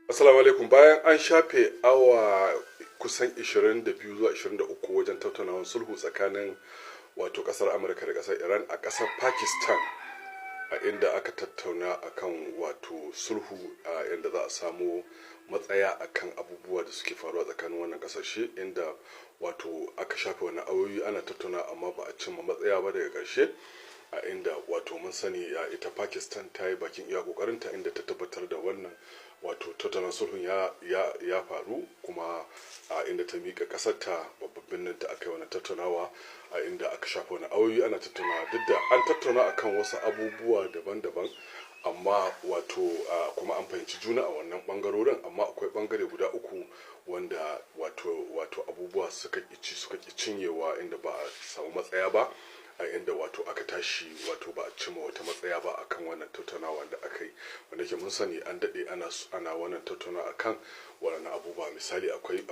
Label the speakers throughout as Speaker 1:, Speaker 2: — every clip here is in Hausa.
Speaker 1: Assalamu alaikum. Bayan an shafe awa kusan 22 zuwa 23 wajen tattaunawar sulhu tsakanin kasar Amurka da kasar Iran a kasar Pakistan, a inda aka tattauna akan sulhu a inda za a samu matsaya akan abubuwa da suke faruwa tsakanin wannan kasashe, inda aka shafe wani awoyi ana tattauna amma ba a cimma matsaya ba daga ƙarshe, a inda mun sani ita Pakistan ta yi bakin iya kokarinta inda ta tabbatar da wannan tattaunawar sulhun ya faru, kuma a inda ta mika kasar ta babban birnin ta aka yi wani tattaunawa, a inda aka shafa wani awoyi ana tattaunawa. Duk da an tattauna akan wasu abubuwa daban-daban, amma kuma an fahimci juna a wannan bangarorin, amma akwai bangare guda uku wanda abubuwa suka ki cinyewa, inda ba a samu matsaya ba, a inda aka tashi ba a cimma wata matsaya ba akan wannan tattaunawa da aka yi, wanda ke mun sani an daɗe ana wannan tattauna akan waɗannan abubuwa. Misali, akwai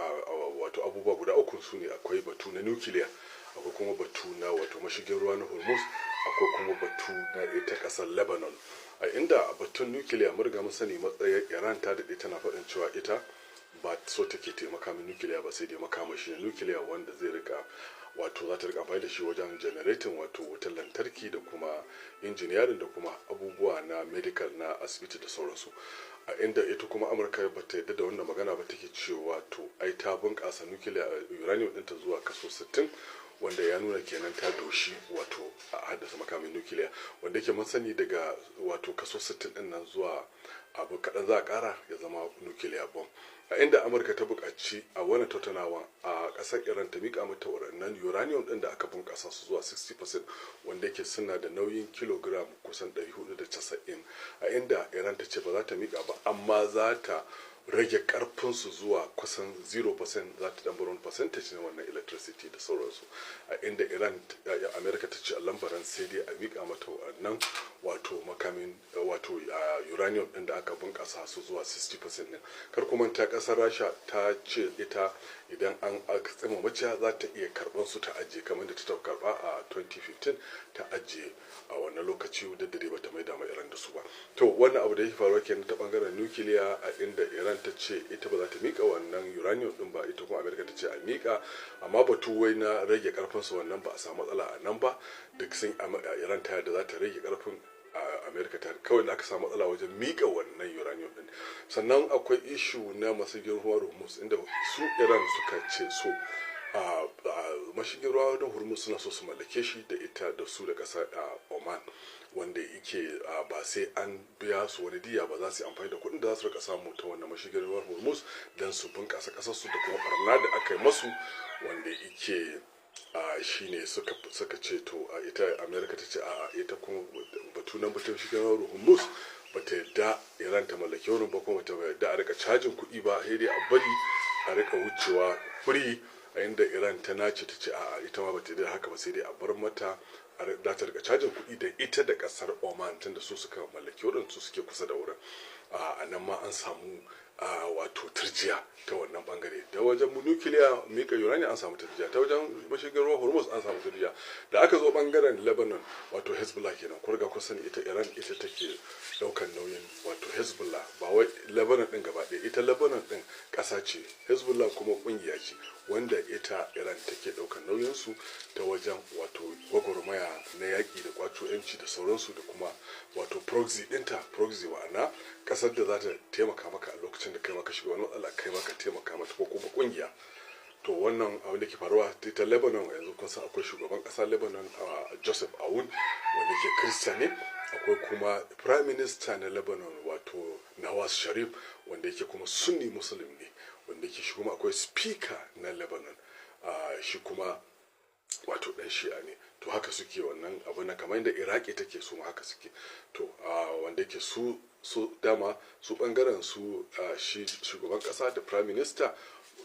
Speaker 1: abubuwa guda uku, su ne akwai batu na nukiliya, akwai kuma batu na mashigin ruwa na Hormuz, akwai kuma batu na ita ƙasar Lebanon. A inda batun nukiliya mun riga mun sani matsayin Iran ta daɗe tana faɗin cewa ita ba so take taimaka min nukiliya ba, sai dai makamashi na nukiliya wanda zai rika za ta rika amfani da shi wajen generating wutar lantarki da kuma engineering da kuma abubuwa na medical na asibiti da sauransu. A inda ita kuma Amurka ba ta yadda da wannan magana ba, take cewa ai ta bunƙasa nukiliya uranium ɗinta zuwa kaso 60, wanda ya nuna kenan ta doshi a haddasa makamin nukiliya, wanda yake mun sani daga kaso 60 ɗin nan zuwa abu kaɗan za a ƙara ya zama nukiliya bomb. A inda Amurka ta buƙaci a wannan tattaunawa a ƙasar Iran ta miƙa mata waɗannan uranium ɗin da aka bunƙasa su zuwa 60%, wanda yake suna da nauyin kilogram kusan 490, a inda Iran ta ce ba za ta miƙa ba, amma za ta rage karfinsu zuwa kusan 0%, za ta dambar wani percentage na wannan electricity da sauransu. A inda Amerika ta ce a lambaran sai dai a miƙa mata wannan makamin uranium ɗin da aka bunƙasa su zuwa 60% ɗin. Kar ku manta ƙasar Rasha ta ce ita idan an tsima maciya za ta iya karɓar su ta ajiye, kamar da ta karɓa a 2015 ta ajiye a wannan lokaci, da dare ba ta maida ma Iran da su ba. To wannan abu da yake faruwa kenan ta bangaren nukiliya, a inda Iran ta ce ita ba za ta mika wannan uranium din ba, ita kuma Amerika ta ce a mika, amma batu wai na rage karfin su wannan ba a samu matsala a nan ba. Duk sun Iran ta yarda za ta rage karfin, Amerika ta kawai da aka samu matsala wajen mika wannan uranium din. Sannan akwai ishu na mashigin ruwan Hormuz, inda su Iran suka ce so mashigin ruwa na Hormuz suna so su mallake shi da ita da su da ƙasar Oman, wanda yake ba sai an biya su wani diya ba, za su yi amfani da kuɗin da za su rika samu ta wannan mashigin ruwan Hormuz don su bunƙasa ƙasarsu da kuma barna da aka yi masu, wanda yake shine suka ce ita Amerika ta ce ita kuma batu na batun mashigin ruwan Hormuz ba ta yadda Iran ta mallake wurin ba, kuma ta yadda a rika cajin kuɗi ba, sai dai a bari a rika wucewa free. A inda Iran ta nace ta ce ita ma ba ta yadda haka ba, sai dai a bar mata za ta rika cajin kuɗi da ita da ƙasar Oman, tunda su suka mallaki wurin, su suke kusa da wurin. A nan ma an samu turjiya ta wannan bangare. Da wajen nukiliya mika uranium an samu turjiya, ta wajen mashigin ruwan Hormuz an samu turjiya. Da aka zo bangaren Lebanon, Hezbollah kenan, kun riga kun sani ita Iran ita take daukan nauyin Hezbollah, ba wai Lebanon din gaba ɗaya, ita Lebanon din ƙasa ce, Hezbollah kuma ƙungiya ce wanda ita Iran take daukan nauyin su ta wajen gwagwarmaya na yaƙi da kwato yanci da sauransu, da kuma proxy ɗinta, proxy ma'ana ƙasar da za ta taimaka maka a lokacin da kai maka shiga wani matsala, kai maka taimaka mata, ko kuma ƙungiya. To wannan abin da ke faruwa ta Lebanon yanzu, kun san akwai shugaban ƙasar Lebanon Joseph Aoun, wanda ke Kirista ne, akwai kuma Prime Minister na Lebanon Nawaz Sharif, wanda yake kuma Sunni Muslim ne, wanda yake shi kuma akwai Speaker na Lebanon, shi kuma dan Shi'a ne. To haka suke wannan abu na kamar yadda Iraki take, su haka suke. To wanda yake su dama su bangaren su shi shugaban kasa da Prime Minister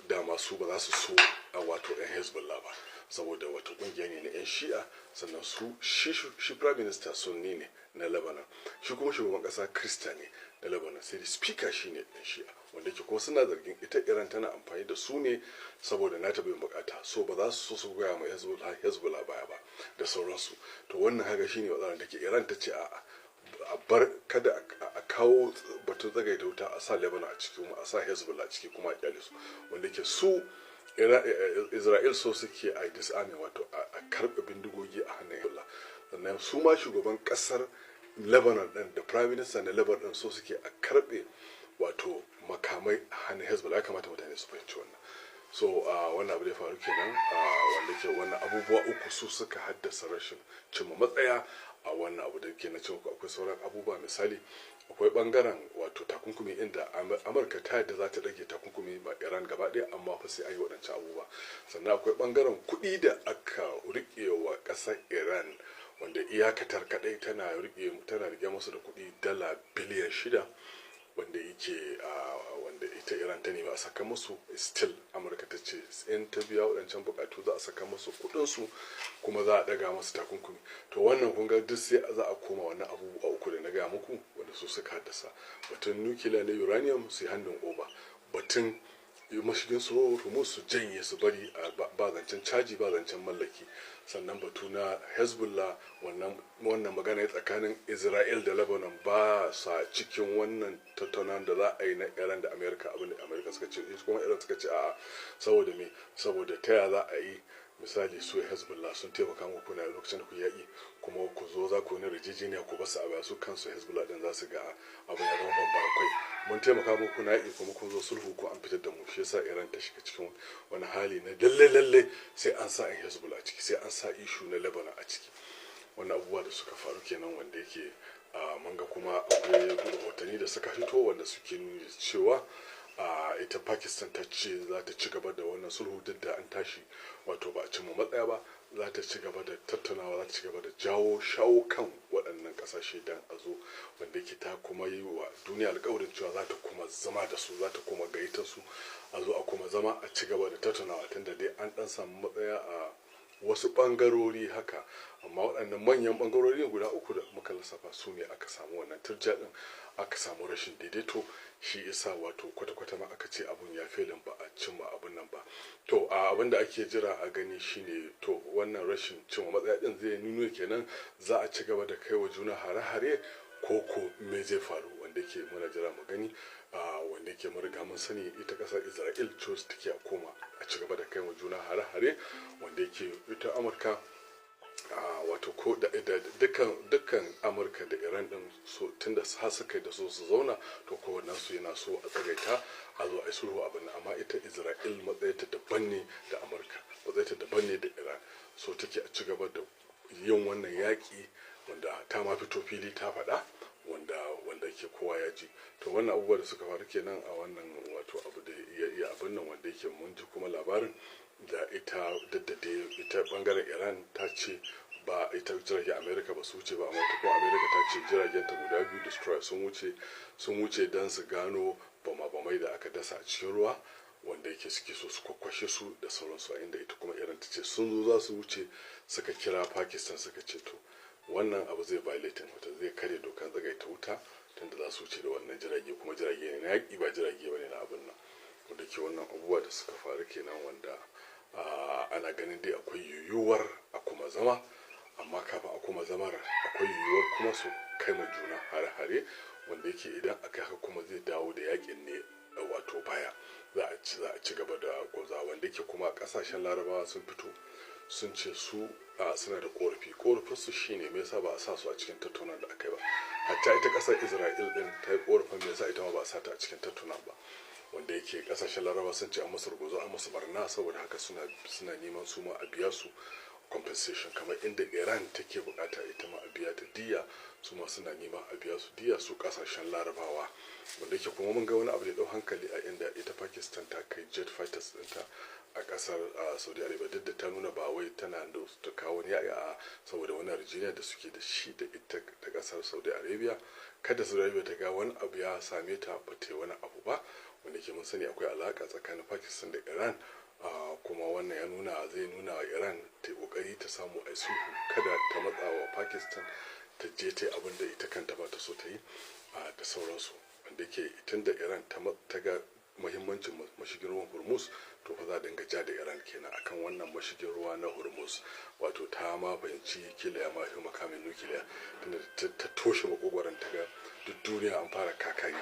Speaker 1: dama su ba za su so yan Hezbollah ba, saboda kungiya ne na yan Shi'a. Sannan shi Prime Minister Sunni ne na Lebanon, shi kuma shugaban kasa Kirista ne na Lebanon, sai da Speaker shine dan Shi'a, wanda ke kuma suna zargin ita Iran tana amfani da su ne saboda na ta bin bukata, so ba za su so su goya ma Hezbollah baya ba da sauransu. To wannan haka shine matsalar da ke Iran ta ce a bar kada a kawo batun tsagaita wuta a sa Lebanon a ciki kuma a sa Hezbollah a ciki kuma a kyale su, wanda ke su Isra'il so suke a disarming, wato a karɓe bindigogi a hannun Hezbollah. Sannan su ma shugaban kasar Lebanon din da prime minister na Lebanon din so suke a karɓe wato makamai a hannun Hezbollah. Ya kamata mutane su fahimci wannan. So wannan abu da ya faru kenan, wanda ke wannan abubuwa uku su suka haddasa rashin cimma matsaya a wannan abu da ke na cewa akwai sauran abubuwa. Misali, akwai bangaren wato takunkumi inda Amurka ta yadda za ta ɗage takunkumi ba Iran gaba ɗaya, amma fa sai an yi waɗancan abubuwa. Sannan akwai bangaren kuɗi da aka riƙe wa ƙasar Iran, wanda iyakatar kaɗai tana riƙe musu da kuɗi dala biliyan 6, wanda yake wanda ita Iran ta nemi a saka musu. Still Amurka ta ce in ta biya waɗancan buƙatu za a saka musu kuɗinsu kuma za a ɗaga musu takunkumi. To wannan kun ga duk sai za a koma wannan abubuwa uku da na gaya muku wanda su suka haddasa batun nukiliya na uranium su yi hannun oba, batun mashigin su Hormuz su janye su bari ba zancen caji ba zancen mallaki. Sannan batu na Hezbollah, wannan magana tsakanin Isra'il da Lebanon ba sa cikin wannan tattaunawa da za a yi na Iran da Amerika. Abin da Amerika suka ce kuma Iran suka ce a'a, saboda me, saboda ta ya za a yi misali su Hezbollah sun taimaka muku na lokacin da ku yaƙi, kuma ku zo za ku wani rijijiniya ku basu a baya, su kansu Hezbollah din za su ga abin ya zama babbar kwai. Mun taimaka muku na yaƙi kuma kun zo sulhu ko an fitar da mu. Shi yasa Iran ta shiga cikin wani hali na lalle sai an sa in Hezbollah a ciki, sai an sa ishu na Lebanon a ciki. Wannan abubuwa da suka faru kenan, wanda yake mun ga kuma akwai rahotanni da suka fito wanda suke nuna cewa ita Pakistan ta ce za ta ci gaba da wannan sulhu duk da an tashi wato ba a cimma matsaya ba. Za ta ci gaba da tattaunawa, za ta ci gaba da shawo kan waɗannan ƙasashe dan a zo, wanda yake ta kuma yi wa duniya alƙawarin cewa za ta kuma zama da su, za ta kuma gaita su a zo a kuma zama a ci gaba da tattaunawa, tunda dai an ɗan samu matsaya a wasu ɓangarori haka, amma waɗannan manyan ɓangarori guda uku da muka lissafa su ne aka samu wannan turja ɗin, aka samu rashin daidaito. Shi isa wato kwata-kwata ma aka ce abun ya felin ba a cimma abun nan ba. To abin da ake jira a gani shine, to wannan rashin cimma matsaya ɗin zai nuna kenan za a ci gaba da kai wa juna hare-hare ko me zai faru, wanda ke muna jira mu gani. Wanda ke mun riga mun sani ita ƙasar Isra'il ce take a koma a ci gaba da kai wa juna hare-hare, wanda yake ita Amurka wato ko da dukkan Amurka da Iran din so tunda har suka da so su zauna, to kowannen su yana so a tsagaita a zo a yi sulhu abin. Amma ita Isra'il matsayinta daban ne da Amurka, matsayinta daban ne da Iran. So take a ci gaba da yin wannan yaƙi, wanda ta ma fito fili ta faɗa, wanda ke kowa ya ji. To wannan abubuwa da suka faru kenan a wannan wato abu da ya abin nan, wanda yake mun ji kuma labarin da ita daddade ita bangaren Iran ta ce ba ita jiragen Amerika ba su wuce ba, amma ita kuma Amerika ta ce jiragen ta guda biyu destroyer sun wuce don su gano bama-bamai da aka dasa a cikin ruwa, wanda yake suke so su kwakwashe su da sauransu. A inda ita kuma Iran ta ce sun zo za su wuce, suka kira Pakistan suka ce to wannan abu zai violating, wata zai kare dokar tsagaita wuta, tunda za su wuce da wannan jirage, kuma jirage ne na yaƙi ba jirage ba ne na abin nan. Wanda ke wannan abubuwa da suka faru kenan, wanda ana ganin dai akwai yiwuwar a kuma zama, amma kafin a kuma zamar akwai yiwuwar kuma su kai ma juna hare-hare, wanda yake idan aka haka kuma zai dawo da yakin ne wato baya. Za a ci gaba da gwaza, wanda yake kuma kasashen Larabawa sun fito sun ce su suna da korafin su shine me yasa ba a sa su a cikin tattaunawa da aka yi ba. Hatta ita kasar Isra'il din ta yi korafin me yasa ita ma ba a sa ta a cikin tattaunawa ba, wanda yake kasashen Larabawa sun ce an musu ruguzo, an musu barna, saboda haka suna neman su ma a biya su compensation, kamar inda Iran take bukata ita ma a biya ta diya, su ma suna neman a biya su diya, su kasashen Larabawa. Wanda yake kuma mun ga wani abu da dau hankali a inda ita Pakistan ta kai jet fighters ɗinta a kasar Saudi Arabia, duk da ta nuna ba wai tana da ta kawo wani a saboda wani yarjejeniya da suke da shi da ita da kasar Saudi Arabia, kada Saudi Arabia ta ga wani abu ya same ta ba ta wani abu ba, wanda ke mun sani akwai alaka tsakanin Pakistan da Iran. Kuma wannan zai nuna wa Iran ta kokari ta samu a sulhu, kada ta matsa wa Pakistan ta je ta abin da ita kanta ba ta so ta yi da sauransu. Wanda yake tun da Iran ta ga muhimmancin mashigin ruwan Hormuz, to fa za a dinga ja da Iran kenan akan wannan mashigin ruwa na Hormuz. Wato ta ma fahimci kila ya mafi makamin nukiliya tunda ta toshe makogwaron ta ga duk duniya an fara kakari